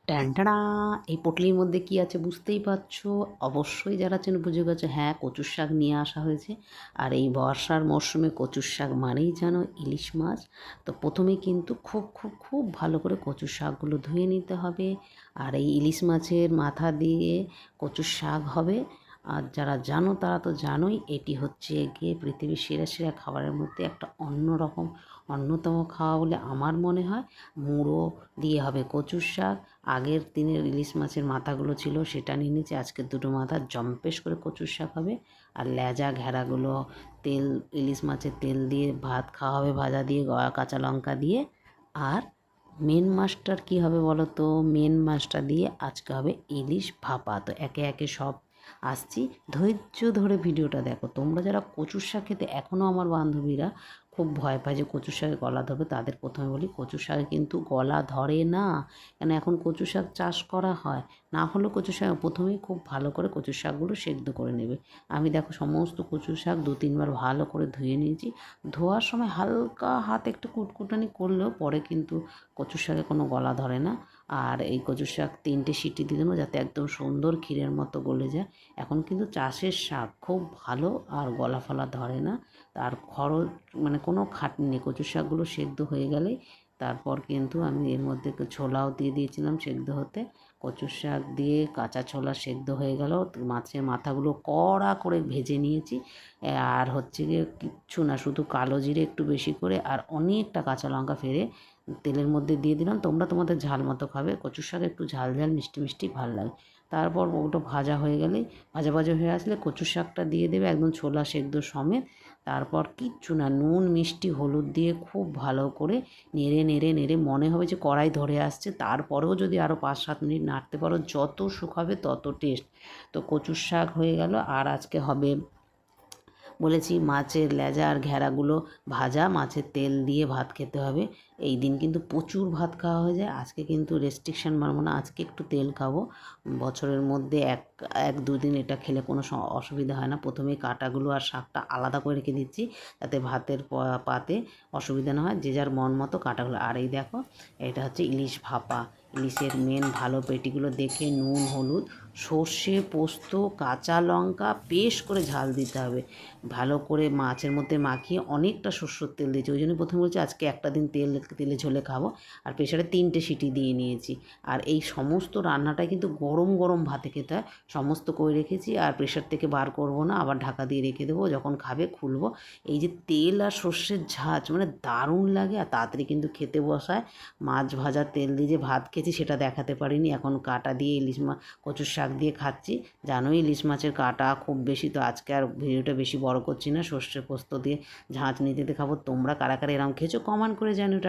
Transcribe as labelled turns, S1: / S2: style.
S1: ট্যানটানা! এই পটলির মধ্যে কী আছে বুঝতেই পারছো। অবশ্যই যারা চেনো বুঝে গেছো, হ্যাঁ, কচুর শাক নিয়ে আসা হয়েছে। আর এই বর্ষার মরশুমে কচুর শাক মানেই জানো ইলিশ মাছ। তো প্রথমেই কিন্তু খুব খুব খুব ভালো করে কচুর শাকগুলো ধুয়ে নিতে হবে। আর এই ইলিশ মাছের মাথা দিয়ে কচুর শাক হবে। আর যারা জানো তারা তো জানোই, এটি হচ্ছে গিয়ে পৃথিবীর সেরা সেরা খাবারের মধ্যে একটা অন্যরকম অন্যতম খাওয়া বলে আমার মনে হয়। মুড়ো দিয়ে হবে কচুর শাক। আগের দিনের ইলিশ মাছের মাথাগুলো ছিল সেটা নিয়ে নিয়েছি, আজকে দুটো মাথা জম্পেশ করে কচুর শাক হবে। আর লেজা ঘেরাগুলো তেল, ইলিশ মাছের তেল দিয়ে ভাত খাওয়া হবে, ভাজা দিয়ে কাঁচা লঙ্কা দিয়ে। আর মেন মাছটার কী হবে বলো তো? মেন মাছটা দিয়ে আজকে হবে ইলিশ ভাপা। তো একে একে সব আসছি, ধৈর্য ধরে ভিডিওটা দেখো। তোমরা যারা কচুর শাক খেতে এখনও, আমার বান্ধবীরা খুব ভয় পায় যে কচুর শাকে গলা ধরবে, তাদের প্রথমে বলি কচুর শাকে কিন্তু গলা ধরে না। কেন, এখন কচু শাক চাষ করা হয়। না হলেও কচু শাক প্রথমেই খুব ভালো করে কচু শাকগুলো সেদ্ধ করে নেবে। আমি দেখো সমস্ত কচু শাক 2-3 বার ভালো করে ধুয়ে নিয়েছি। ধোয়ার সময় হালকা হাত একটু কুটকুটানি করলেও পরে কিন্তু কচু শাকে কোনো গলা ধরে না। আর এই কচু শাক 3টে সিটি দিয়ে দেবো যাতে একদম সুন্দর ক্ষীরের মতো গলে যায়। এখন কিন্তু চাষের শাক খুব ভালো, আর গলা ফলা ধরে না। তার খরচ মানে কোনো খাটনি নেই। কচু শাকগুলো সেদ্ধ হয়ে গেলেই তারপর কিন্তু আমি এর মধ্যে একটু ছোলাও দিয়ে দিয়েছিলাম সেদ্ধ হতে। কচুর শাক দিয়ে কাঁচা ছোলা সেদ্ধ হয়ে গেল। মাছের মাথাগুলো কড়া করে ভেজে নিয়েছি। আর হচ্ছে গিয়ে কিচ্ছু না, শুধু কালো জিরে একটু বেশি করে আর অনেকটা কাঁচা লঙ্কা ফেলে তেলের মধ্যে দিয়ে দিলাম। তোমরা তোমাদের ঝাল মতো খাবে, কচুর শাক একটু ঝাল ঝাল মিষ্টি মিষ্টি ভালো লাগে। তারপর ওটা ভাজা হয়ে গেলেই, ভাজা ভাজা হয়ে আসলে কচুর শাকটা দিয়ে দেবে একদম ছোলা সেদ্ধ সমেত। তারপর কিচ্ছু না, নুন মিষ্টি হলুদ দিয়ে খুব ভালো করে নেড়ে নেড়ে নেড়ে মনে হবে যে কড়াই ধরে আসছে, তারপরেও যদি আরও 5-7 মিনিট নাড়তে পারো, যত শুকাবে তত টেস্ট। তো কচুর শাক হয়ে গেল। আর আজকে হবে বলেছি মাছের লেজা আর ঘেরাগুলো ভাজা, মাছের তেল দিয়ে ভাত খেতে হবে। এই দিন কিন্তু প্রচুর ভাত খাওয়া হয়ে যায়। আজকে কিন্তু রেস্ট্রিকশান মানব না, আজকে একটু তেল খাবো। বছরের মধ্যে এক দুদিন এটা খেলে কোনো অসুবিধা হয় না। প্রথমেই কাঁটাগুলো আর শাকটা আলাদা করে রেখে দিচ্ছি যাতে ভাতের পাতে অসুবিধা না হয়, যে যার মন মতো কাঁটাগুলো। আর এই দেখো, এটা হচ্ছে ইলিশ ভাপা। ইলিশের মেন ভালো পেটিগুলো দেখে নুন হলুদ সর্ষে পোস্ত কাঁচা লঙ্কা পেস্ট করে ঝাল দিতে হবে। ভালো করে মাছের মধ্যে মাখিয়ে অনেকটা সরষের তেল দিয়েছি, ওই জন্য প্রথমে বলছি আজকে একটা দিন তেলে ঝোলে খাবো। আর প্রেশারে 3টে সিটি দিয়ে নিয়েছি। আর এই সমস্ত রান্নাটাই কিন্তু গরম গরম ভাতে খেতে হয়। সমস্ত করে রেখেছি, আর প্রেশার থেকে বার করব না, আবার ঢাকা দিয়ে রেখে দেবো, যখন খাবে খুলবো। এই যে তেল আর সর্ষের ঝাঁঝ মানে দারুণ লাগে, আর তাড়াতাড়ি কিন্তু খেতে বসায়। মাছ ভাজা তেল দিয়ে যে ভাত খেয়েছি সেটা দেখাতে পারিনি, এখন কাঁটা দিয়ে ইলিশ মাছ কচুর শাক দিয়ে খাচ্ছি। জানোই ইলিশ মাছের কাঁটা খুব বেশি, তো আজকে আর ভিডিওটা বেশি বড় করছি না। সর্ষে পোস্ত দিয়ে ঝাঁঝ নিতে খাবো। তোমরা কারা কারা এরকম খেয়েছো কমেন্ট করে জানিও।